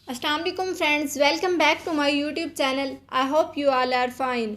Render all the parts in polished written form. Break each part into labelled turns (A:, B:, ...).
A: अस्सलाम वालेकुम friends, welcome back to my YouTube channel. I hope you all are fine.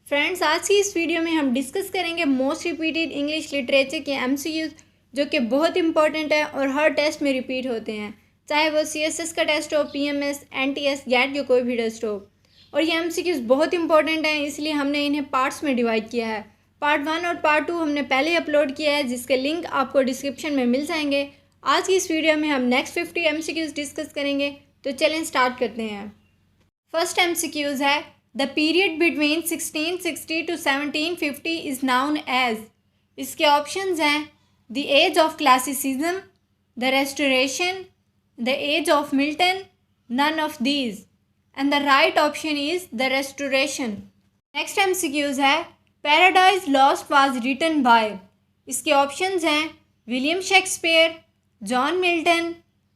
A: Friends, आज की इस वीडियो में हम डिस्कस करेंगे मोस्ट रिपीटेड इंग्लिश लिटरेचर के एमसीक्यूज जो कि बहुत इंपॉर्टेंट है और हर टेस्ट में रिपीट होते हैं, चाहे वो सीएसएस का टेस्ट हो, पीएमएस, एनटीएस, गेट या कोई भी टेस्ट हो। और ये एमसीक्यूज बहुत इंपॉर्टेंट हैं, इसलिए हमने इन्हें पार्ट्स में डिवाइड किया है। पार्ट 1 और पार्ट 2 हमने पहले ही अपलोड किया है, जिसके लिंक आपको डिस्क्रिप्शन में मिल जाएंगे। आज की इस वीडियो में हम नेक्स्ट 50 एमसीक्यूज डिस्कस करेंगे, तो चलें स्टार्ट करते हैं। फर्स्ट एमसीक्यूज है, the period between 1660 to 1750 is known as. इसके ऑप्शंस हैं the age of classicism, the restoration, the age of Milton, none of these, and the right option is the restoration. Next MCQs है, Paradise Lost was written by. इसके options हैं William Shakespeare, John Milton,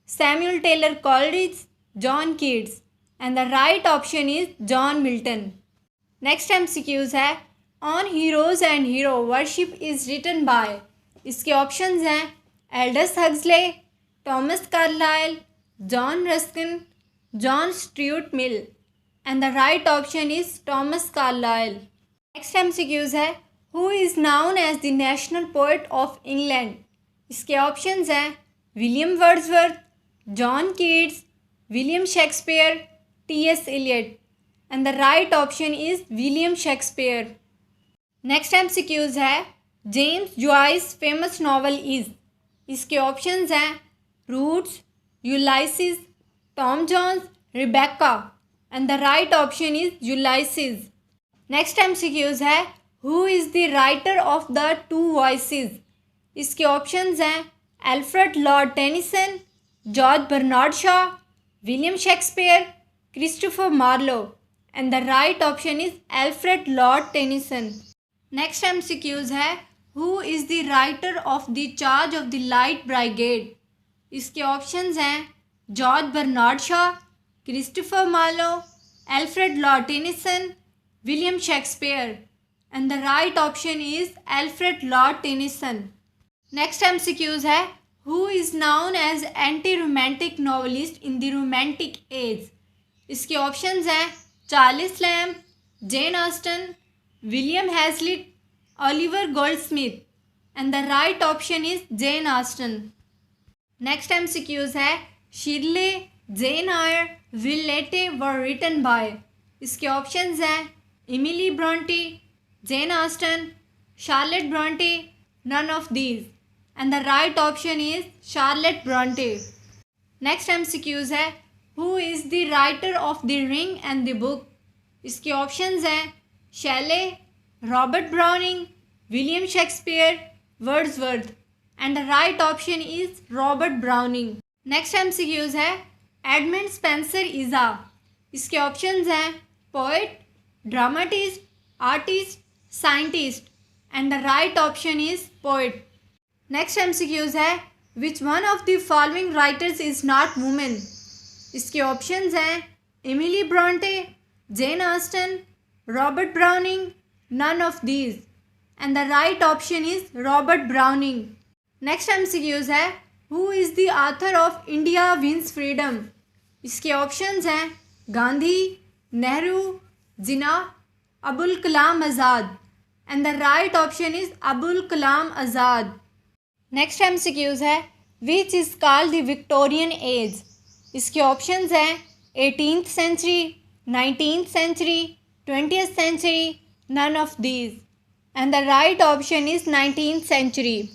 A: Samuel Taylor Coleridge, John Keats, and the right option is John Milton. Next MCQs है, on heroes and hero worship is written by. इसके options हैं Aldous Huxley, Thomas Carlyle, John Ruskin, John Stuart Mill, and the right option is Thomas Carlyle. Next MCQs है, who is known as the national poet of England. इसके options हैं William Wordsworth, John Keats, William Shakespeare, TS. Eliot, and the right option is William Shakespeare. Next MCQs है, James Joyce famous novel is. इसके options हैं Roots, Ulysses, Tom Jones, Rebecca, and the right option is Ulysses. Next MCQs है, who is the writer of the Two Voices. इसके options हैं Alfred Lord Tennyson, George Bernard Shaw, William Shakespeare, Christopher Marlowe, and the right option is Alfred Lord Tennyson. Next MCQs है, who is the writer of the Charge of the Light Brigade. इसके options हैं George Bernard Shaw, Christopher Marlowe, Alfred Lord Tennyson, William Shakespeare, and the right option is Alfred Lord Tennyson. Next MCQs है, who is known as anti romantic novelist in the romantic age. इसके options हैं Charles Lamb, Jane Austen, William Hazlitt, Oliver Goldsmith, and the right option is Jane Austen. Next MCQs है, Shirley, Jane Eyre, Villette were written by. इसके options हैं Emily Bronte, Jane Austen, Charlotte Bronte, none of these, and the right option is Charlotte Bronte. Next MCQs है, who is the writer of the Ring and the Book. इसके options हैं Shelley, Robert Browning, William Shakespeare, Wordsworth, and the right option is Robert Browning. Next MCQs है, Edmund Spenser is a. इसके options हैं poet, dramatist, artist, scientist, and the right option is poet. Next MCQs है, which one of the following writers is not women. इसके options हैं Emily Bronte, Jane Austen, Robert Browning, none of these, and the right option is Robert Browning. Next MCQs है, who is the author of India Wins Freedom. इसके options हैं Gandhi, Nehru, Jinnah, Abul Kalam Azad, and the right option is Abul Kalam Azad. Next MCQs है, which is called the Victorian age. इसके options हैं 18th century, 19th century, 20th century, none of these, and the right option is 19th century.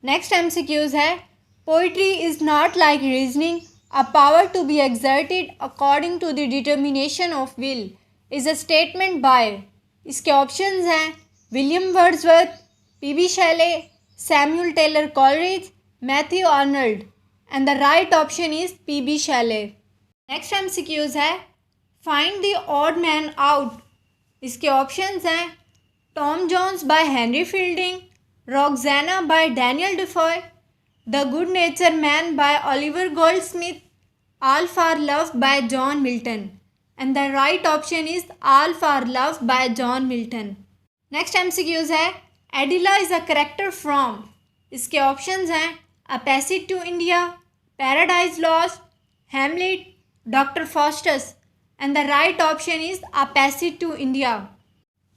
A: Next MCQs है, poetry is not like reasoning, a power to be exerted according to the determination of will is a statement by. इसके options हैं William Wordsworth, PB. Shelley, Samuel Taylor Coleridge, Matthew Arnold, and the right option is PB. Shelley. Next MCQs है, find the odd man out. इसके options हैं Tom Jones by Henry Fielding, Roxana by Daniel Defoe, the good nature man by Oliver Goldsmith, All for love by John Milton, and the right option is all for love by John Milton. Next MCQs है, Adela is a character from. इसके options हैं a passage to India, Paradise Lost, Hamlet, Dr. Faustus, and the right option is A Passage to India.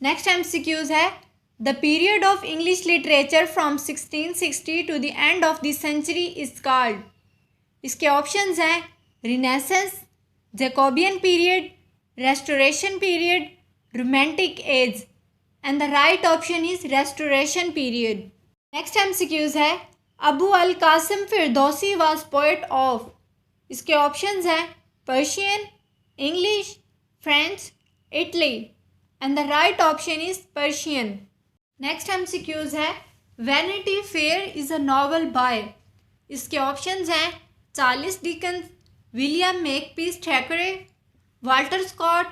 A: Next MCQs है The period of English literature from 1660 to the end of the century is called. इसके options हैं Renaissance, Jacobean period, Restoration period, Romantic age, and the right option is Restoration period. Next MCQs है Abu al-Qasim Firdausi was poet of. इसके options हैं Persian, English, French, Italy, and the right option is Persian. Next MCQs है Vanity Fair is a novel by. इसके options हैं Charles Dickens, William Makepeace Thackeray, Walter Scott,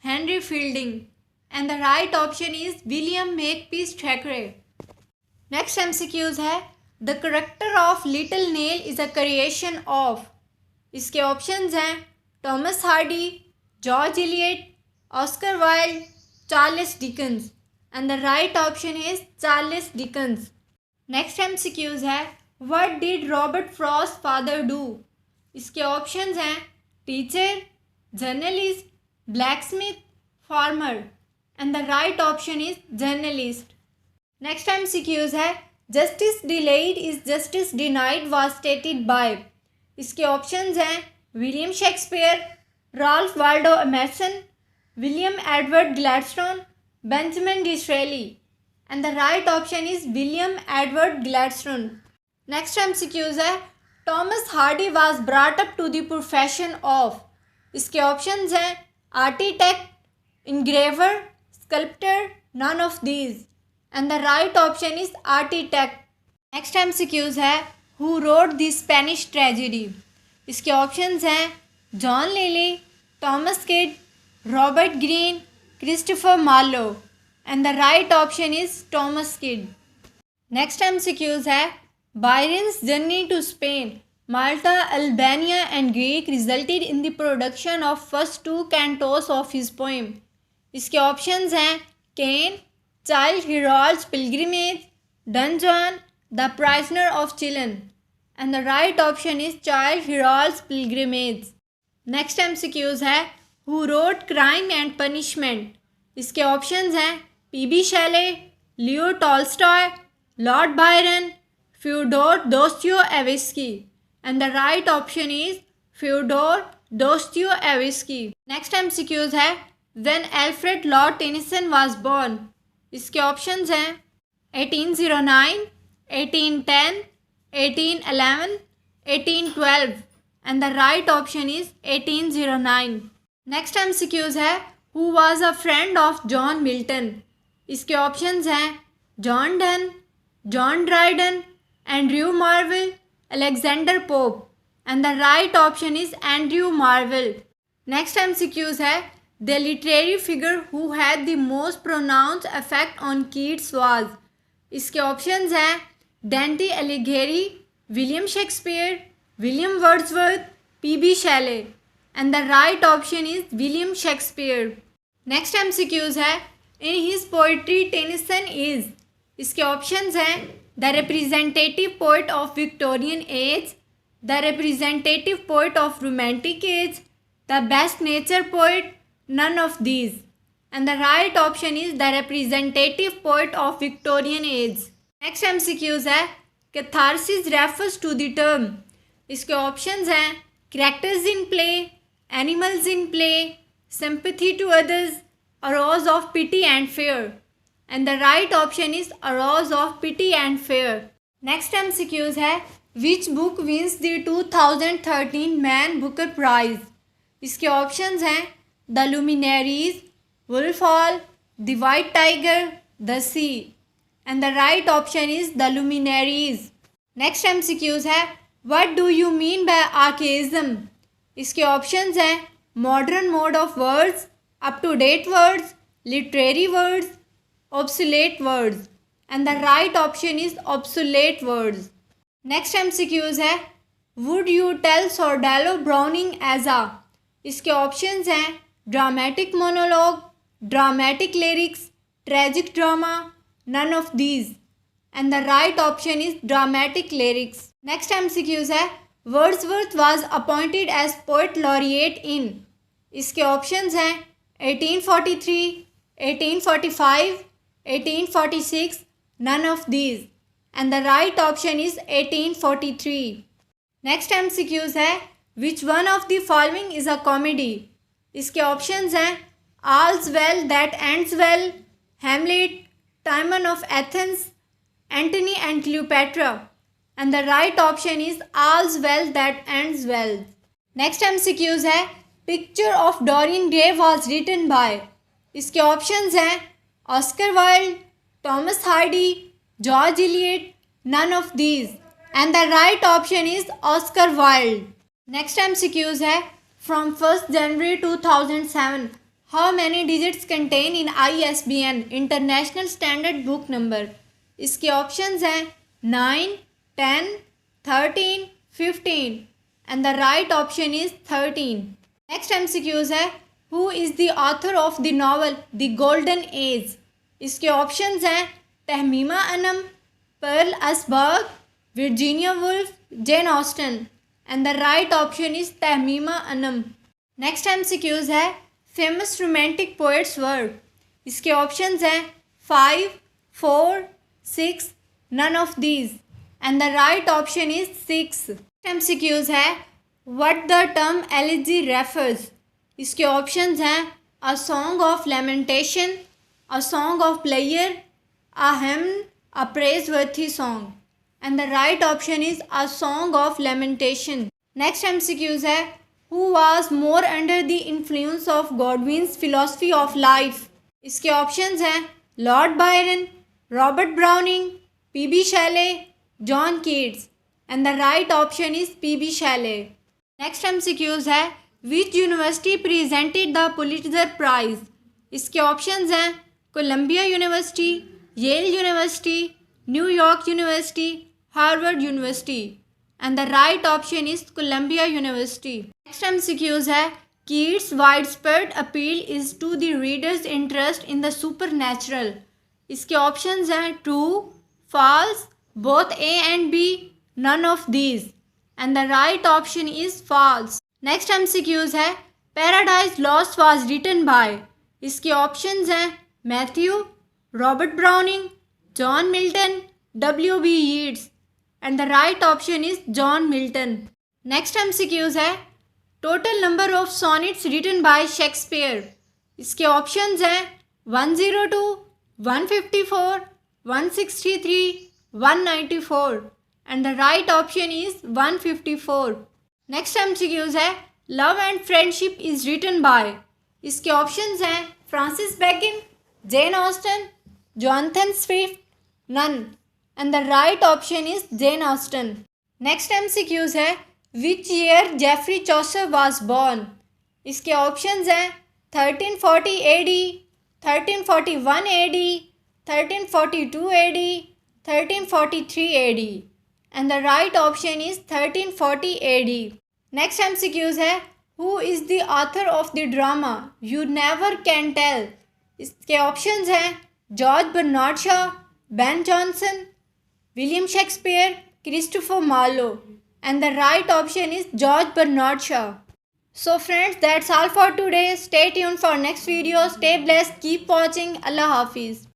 A: Henry Fielding, and the right option is William Makepeace Thackeray. Next MCQs है the character of Little Nell is a creation of. इसके options हैं Thomas Hardy, George Eliot, Oscar Wilde, Charles Dickens, and the right option is Charles Dickens. Next MCQs है what did Robert Frost father do. इसके options हैं teacher, journalist, blacksmith, farmer, and the right option is journalist. Next MCQs है justice delayed is justice denied was stated by. इसके options हैं William Shakespeare, Ralph Waldo Emerson, William Edward Gladstone, Benjamin Disraeli, and the right option is William Edward Gladstone. Next MCQs है Thomas Hardy was brought up to the profession of. इसके options हैं architect, engraver, sculptor, none of these, and the right option is architect. Next MCQs है who wrote the Spanish tragedy. इसके options हैं John Lyly, Thomas Kyd, Robert Greene, Christopher Marlowe, and the right option is Thomas Kyd. Next MCQs है Byron's journey to Spain, Malta, Albania, and Greek resulted in the production of first two cantos of his poem. इसके options हैं Cain, Childe Harold's Pilgrimage, Don Juan, The Prisoner of Chillon, and the right option is Childe Harold's Pilgrimage. Next MCQs है Who wrote Crime and Punishment. इसके options हैं P.B. Shelley, Leo Tolstoy, Lord Byron, Fyodor Dostoevsky, and the right option is Fyodor Dostoevsky. Next MCQs है When Alfred Lord Tennyson was born. इसके options हैं 1809, 1810, 1811, 1812, and the right option is 1809. Next MCQs है Who was a friend of John Milton. इसके options हैं John Donne, John Dryden, Andrew Marvell, Alexander Pope, and the right option is Andrew Marvell. Next MCQs है The literary figure who had the most pronounced effect on Keats was. इसके options हैं Dante Alighieri, William Shakespeare, William Wordsworth, P.B. Shelley, and the right option is William Shakespeare. Next MCQs है In his poetry Tennyson is. इसके options हैं The representative poet of Victorian age, the representative poet of Romantic age, the best nature poet, none of these, and the right option is the representative poet of Victorian age. Next MCQs है catharsis refers to the term. इसके options हैं characters in play, animals in play, sympathy to others, arouse of pity and fear, and the right option is arouse of pity and fear. Next MCQs है which book wins the 2013 Man Booker Prize. इसके options हैं The Luminaries, Wolf Hall, The White Tiger, The Sea, and the right option is The Luminaries. Next MCQs है What do you mean by archaism. इसके options हैं Modern mode of words, up to date words, literary words, obsolete words, and the right option is obsolete words. Next MCQs है Would you tell Sordello Browning as a. इसके options हैं dramatic monologue, dramatic lyrics, tragic drama, none of these, and the right option is dramatic lyrics. Next MCQs है Wordsworth was appointed as poet laureate in? इसके options हैं 1843, 1845, 1846, none of these, and the right option is 1843. Next MCQs है which one of the following is a comedy? इसके options हैं All's well that ends well, Hamlet, Timon of Athens, Antony and Cleopatra, and the right option is All's well that ends well. Next MCQs है picture of Dorian Gray was written by? इसके options हैं Oscar Wilde, Thomas Hardy, George Eliot, none of these, and the right option is Oscar Wilde. Next MCQs है from 1st January 2007 how many digits contain in ISBN international standard book number? इसके options हैं 9, 10, 13, 15, and the right option is 13. Next MCQs है who is the author of the novel the golden age? इसके options हैं Tahmima Anam, Pearl असबाग, Virginia Woolf, Jane Austen, and the right option is Tahmima Anam. Next MCQs है famous romantic poets word? इसके options हैं 5, 4, 6, none of these, and the right option is 6. MCQs है what the term elegy refers? इसके options हैं a song of lamentation, a song of prayer, a hymn, a praiseworthy song, and the right option is a song of lamentation. Next MCQs है who was more under the influence of Godwin's philosophy of life? इसके options हैं Lord Byron, Robert Browning, PB Shelley, John Keats, and the right option is PB Shelley. Next MCQs है which university presented the Pulitzer prize? इसके options हैं Columbia university, Yale university, New York university, Harvard university, and the right option is Columbia university. Next MCQs है Keats widespread appeal is to the readers interest in the supernatural? इसके options हैं true, false, both A and B, none of these, and the right option is false. Next MCQs है Paradise Lost was written by? इसके options हैं Matthew, Robert Browning, John Milton, W.B. Yeats, and the right option is John Milton. Next MCQs है total number of sonnets written by Shakespeare? इसके options हैं 102, 154, 163, 194, and the right option is 154. Next MCQs है love and friendship is written by? इसके options हैं Francis Bacon, Jane Austen, Jonathan Swift, none, and the right option is Jane Austen. Next MCQs है which year Geoffrey Chaucer was born? इसके options हैं 1340 AD, 1341 AD, 1342 AD, 1343 AD, and the right option is 1340 AD. Next MCQs है who is the author of the drama You Never Can Tell? इसके options हैं George Bernard Shaw, Ben Jonson, William Shakespeare, Christopher Marlowe, and the right option is George Bernard Shaw. So friends, that's all for today. Stay tuned for next video. Stay blessed. Keep watching. Allah Hafiz.